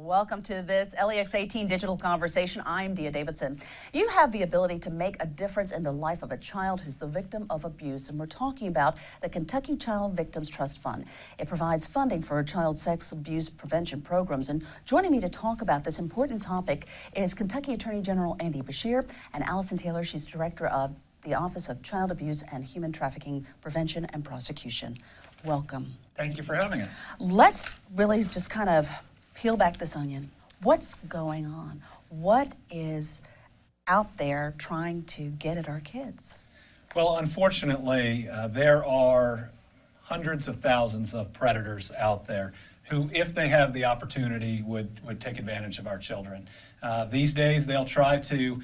Welcome to this LEX 18 Digital Conversation. I'm Dia Davidson. You have the ability to make a difference in the life of a child who's the victim of abuse, and we're talking about the Kentucky Child Victims Trust Fund. It provides funding for child sex abuse prevention programs, and joining me to talk about this important topic is Kentucky Attorney General Andy Beshear and Allison Taylor. She's Director of the Office of Child Abuse and Human Trafficking Prevention and Prosecution. Welcome. Thank you for having us. Let's really just kind of peel back this onion. What's going on? What is out there trying to get at our kids? Well, unfortunately, there are hundreds of thousands of predators out there who, if they have the opportunity, would take advantage of our children. These days, they'll try to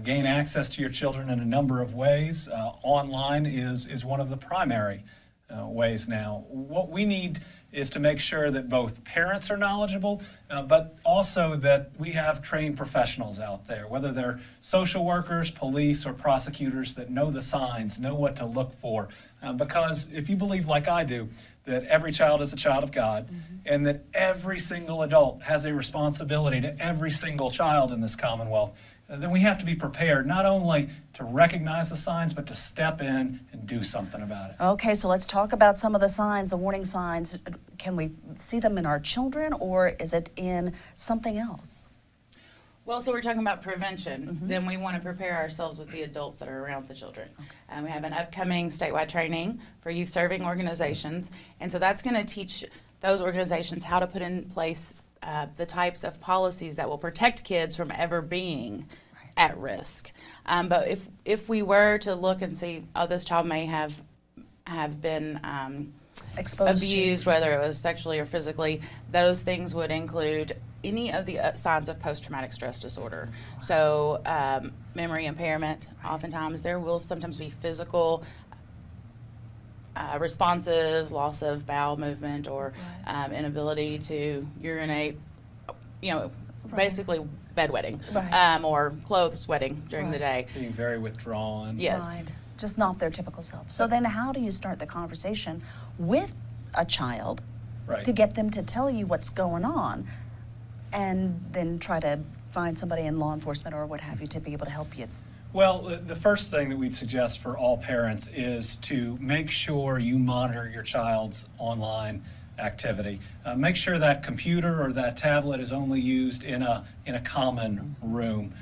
gain access to your children in a number of ways. Online is one of the primary ways now. What we need is to make sure that both parents are knowledgeable, but also that we have trained professionals out there, whether they're social workers, police, or prosecutors that know the signs, know what to look for. Because if you believe, like I do, that every child is a child of God, and that every single adult has a responsibility to every single child in this Commonwealth, then we have to be prepared not only to recognize the signs, but to step in and do something about it. Okay, so let's talk about some of the signs, the warning signs. Can we see them in our children, or is it in something else? Well, so we're talking about prevention. Then we want to prepare ourselves with the adults that are around the children. Okay. We have an upcoming statewide training for youth serving organizations, and so that's going to teach those organizations how to put in place the types of policies that will protect kids from ever being at risk. But if we were to look and see, oh, this child may have been Exposed abused, whether it was sexually or physically, those things would include any of the signs of post-traumatic stress disorder. So memory impairment, oftentimes there will sometimes be physical responses, loss of bowel movement, or inability to urinate, basically bedwetting, or clothes sweating during the day. Being very withdrawn. Yes. Right. Just not their typical self. So then how do you start the conversation with a child to get them to tell you what's going on, and then try to find somebody in law enforcement or what have you to be able to help you? Well, the first thing that we'd suggest for all parents is to make sure you monitor your child's online activity. Make sure that computer or that tablet is only used in a common room.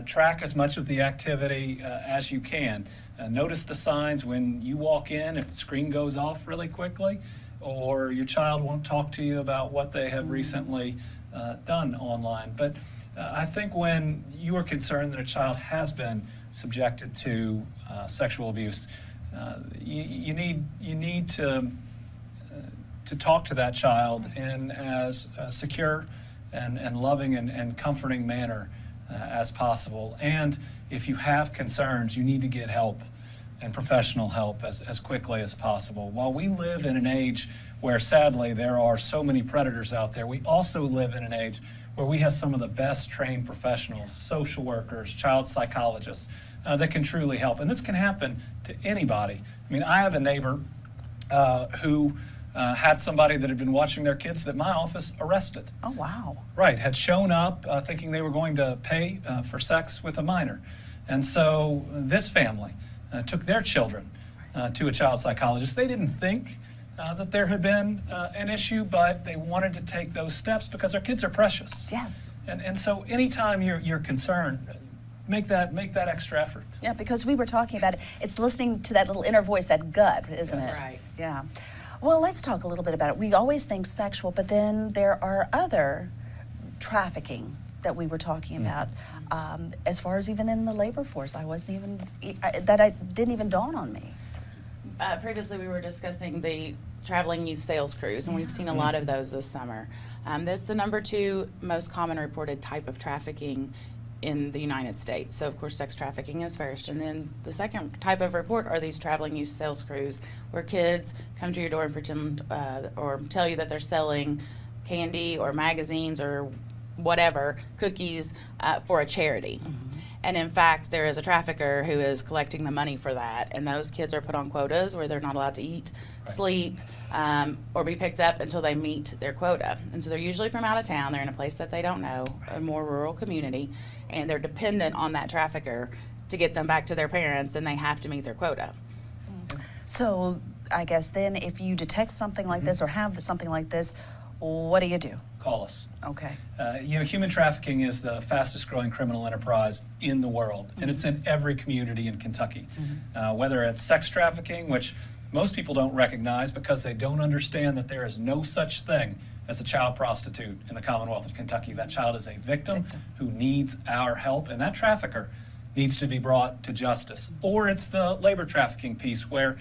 Track as much of the activity as you can. Notice the signs when you walk in, if the screen goes off really quickly, or your child won't talk to you about what they have recently done online. But I think when you are concerned that a child has been subjected to sexual abuse, you need to talk to that child in as secure and loving and comforting manner as possible. And if you have concerns, you need to get help and professional help as quickly as possible. While we live in an age where sadly there are so many predators out there, we also live in an age where we have some of the best trained professionals, social workers, child psychologists that can truly help. And this can happen to anybody. I mean, I have a neighbor who had somebody that had been watching their kids that my office arrested. Oh, wow. Right, had shown up thinking they were going to pay for sex with a minor. And so this family took their children to a child psychologist. They didn't think that there had been an issue, but they wanted to take those steps because our kids are precious. Yes. And so anytime you're concerned, make that extra effort. Yeah, because we were talking about it. It's listening to that little inner voice, that gut, isn't it? Right. Yeah. Well, let's talk a little bit about it. We always think sexual, but then there are other trafficking that we were talking about. As far as even in the labor force, that didn't even dawn on me. Previously, we were discussing the traveling youth sales crews, and we've seen a lot of those this summer. That's the #2 most common reported type of trafficking in the United States. So, of course, sex trafficking is first. And then the second type of report are these traveling youth sales crews, where kids come to your door and pretend or tell you that they're selling candy or magazines or whatever, cookies, for a charity. And in fact, there is a trafficker who is collecting the money for that, and those kids are put on quotas where they're not allowed to eat, sleep, or be picked up until they meet their quota. And so they're usually from out of town. They're in a place that they don't know, a more rural community, and they're dependent on that trafficker to get them back to their parents, and they have to meet their quota. So I guess then if you detect something like this or have something like this, what do you do? Call us. Okay. You know, human trafficking is the fastest growing criminal enterprise in the world, and it's in every community in Kentucky. Whether it's sex trafficking, which most people don't recognize because they don't understand that there is no such thing as a child prostitute in the Commonwealth of Kentucky. That child is a victim who needs our help, and that trafficker needs to be brought to justice. Or it's the labor trafficking piece where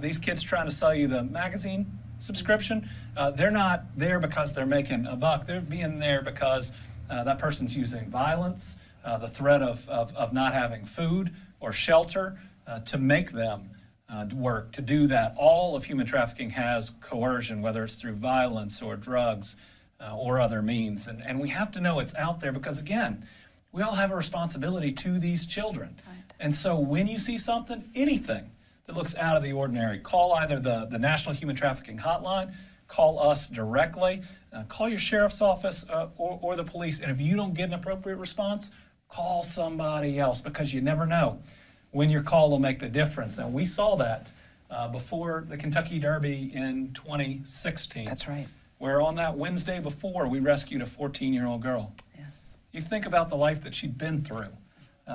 these kids trying to sell you the magazine subscription, they're not there because they're making a buck. They're being there because that person's using violence, the threat of not having food or shelter to make them work, to do that. All of human trafficking has coercion, whether it's through violence or drugs or other means. And we have to know it's out there because, again, we all have a responsibility to these children. Right. And so when you see something, anything that looks out of the ordinary, call either the National Human Trafficking Hotline, call us directly, call your sheriff's office or the police, and if you don't get an appropriate response, call somebody else, because you never know when your call will make the difference. Now, we saw that before the Kentucky Derby in 2016. That's right. Where on that Wednesday before, we rescued a 14-year-old girl. Yes. You think about the life that she'd been through,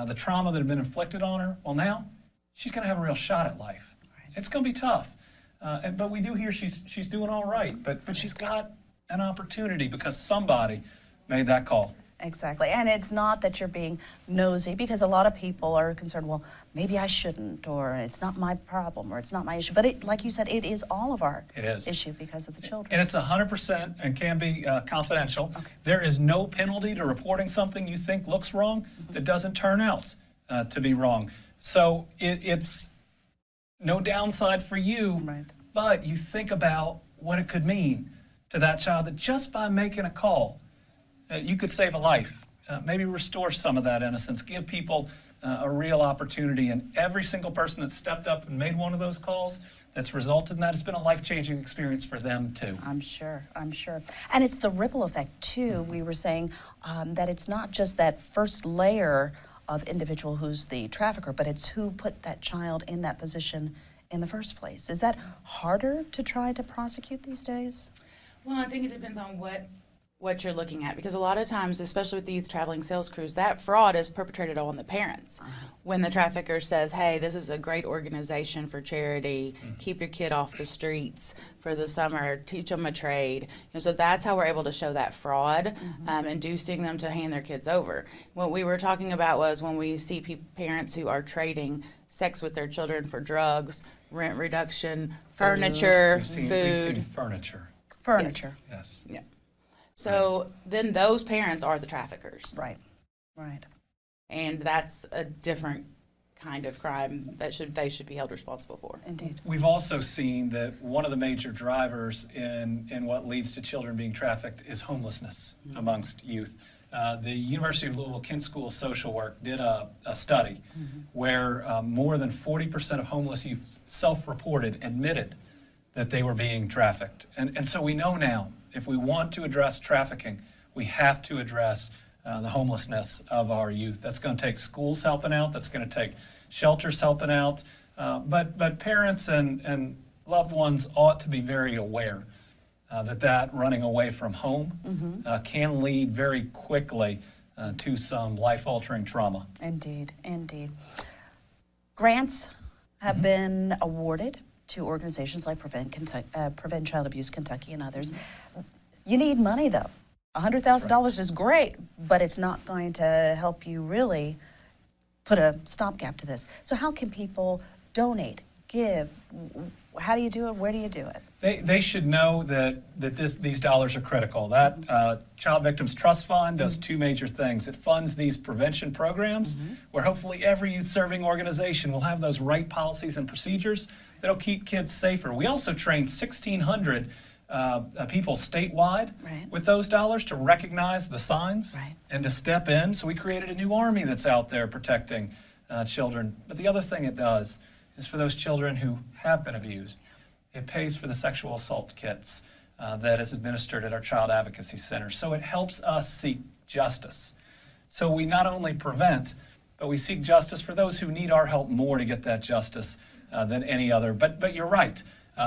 the trauma that had been inflicted on her. Well, now she's going to have a real shot at life. Right. It's going to be tough, but we do hear she's doing all right. But she's got an opportunity because somebody made that call. Exactly, and it's not that you're being nosy, because a lot of people are concerned, well, maybe I shouldn't, or it's not my problem, or it's not my issue. But it, like you said, it is all of our issue because of the children. And it's 100% and can be confidential. Okay. There is no penalty to reporting something you think looks wrong that doesn't turn out to be wrong. So it's no downside for you, right, but you think about what it could mean to that child, that just by making a call, you could save a life, maybe restore some of that innocence, give people a real opportunity. And every single person that stepped up and made one of those calls that's resulted in that, it's been a life-changing experience for them too. I'm sure. And it's the ripple effect too. We were saying that it's not just that first layer of individual who's the trafficker, but it's who put that child in that position in the first place. Is that harder to try to prosecute these days? Well, I think it depends on what you're looking at, because a lot of times, especially with these traveling sales crews, that fraud is perpetrated on the parents. When the trafficker says, hey, this is a great organization for charity, keep your kid off the streets for the summer, teach them a trade. So that's how we're able to show that fraud, inducing them to hand their kids over. What we were talking about was when we see parents who are trading sex with their children for drugs, rent reduction, furniture, food. We've seen furniture. Furniture. Yes. Yeah. So then those parents are the traffickers. Right. And that's a different kind of crime that they should be held responsible for. Indeed. We've also seen that one of the major drivers in what leads to children being trafficked is homelessness amongst youth. The University of Louisville Kent School of Social Work did a study where more than 40% of homeless youth self-reported, admitted that they were being trafficked. And so we know now, if we want to address trafficking, we have to address the homelessness of our youth. That's going to take schools helping out. That's going to take shelters helping out. But parents and loved ones ought to be very aware that running away from home can lead very quickly to some life-altering trauma. Indeed. Grants have been awarded to organizations like Prevent Child Abuse Kentucky and others. You need money, though. $100,000 is great, but it's not going to help you really put a stopgap to this. So how can people donate, give? How do you do it? Where do you do it? They should know that these dollars are critical. That Child Victims Trust Fund does two major things. It funds these prevention programs where hopefully every youth-serving organization will have those right policies and procedures that'll keep kids safer. We also train 1,600 people statewide Right. with those dollars to recognize the signs Right. and to step in. So we created a new army that's out there protecting children. But the other thing it does is for those children who have been abused, it pays for the sexual assault kits that is administered at our child advocacy center. So it helps us seek justice. So we not only prevent, but we seek justice for those who need our help more to get that justice than any other. But you're right.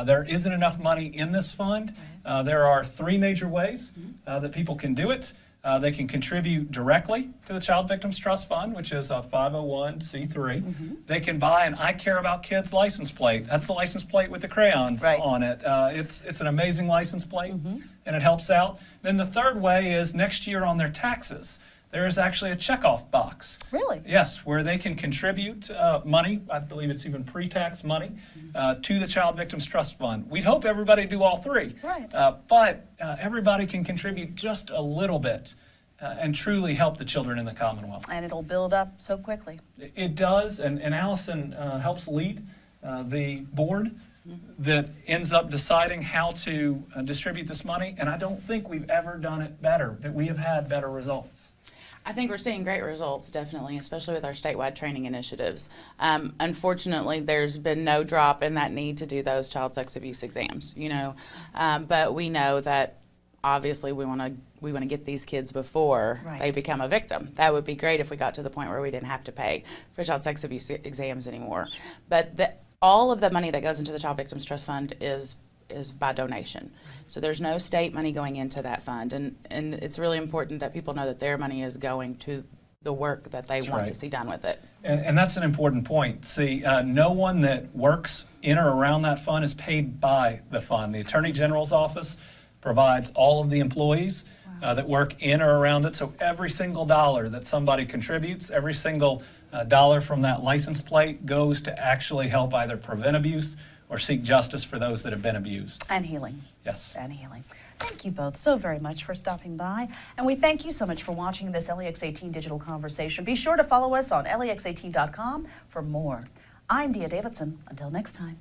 There isn't enough money in this fund. There are three major ways that people can do it. They can contribute directly to the Child Victims Trust Fund, which is a 501c3. They can buy an I Care About Kids license plate. That's the license plate with the crayons on it. It's an amazing license plate, and it helps out. Then the third way is next year on their taxes, there is actually a checkoff box. Really? Yes, where they can contribute money, I believe it's even pre-tax money, to the Child Victims Trust Fund. We'd hope everybody do all three. Right. But everybody can contribute just a little bit and truly help the children in the Commonwealth. And it'll build up so quickly. It does, and Allison helps lead the board that ends up deciding how to distribute this money, and I don't think we've ever done it better, that we have had better results. I think we're seeing great results, definitely, especially with our statewide training initiatives. Unfortunately, there's been no drop in that need to do those child sex abuse exams, but we know that obviously we want to get these kids before they become a victim. That would be great if we got to the point where we didn't have to pay for child sex abuse exams anymore. But all of the money that goes into the Child Victims Trust Fund is by donation. So there's no state money going into that fund, and it's really important that people know that their money is going to the work that they want to see done with it. And that's an important point. See, no one that works in or around that fund is paid by the fund. The Attorney General's office provides all of the employees that work in or around it. So every single dollar that somebody contributes, every single dollar from that license plate goes to actually help either prevent abuse or seek justice for those that have been abused. And healing. Yes. And healing. Thank you both so very much for stopping by. And we thank you so much for watching this LEX18 Digital Conversation. Be sure to follow us on lex18.com for more. I'm Dia Davidson. Until next time.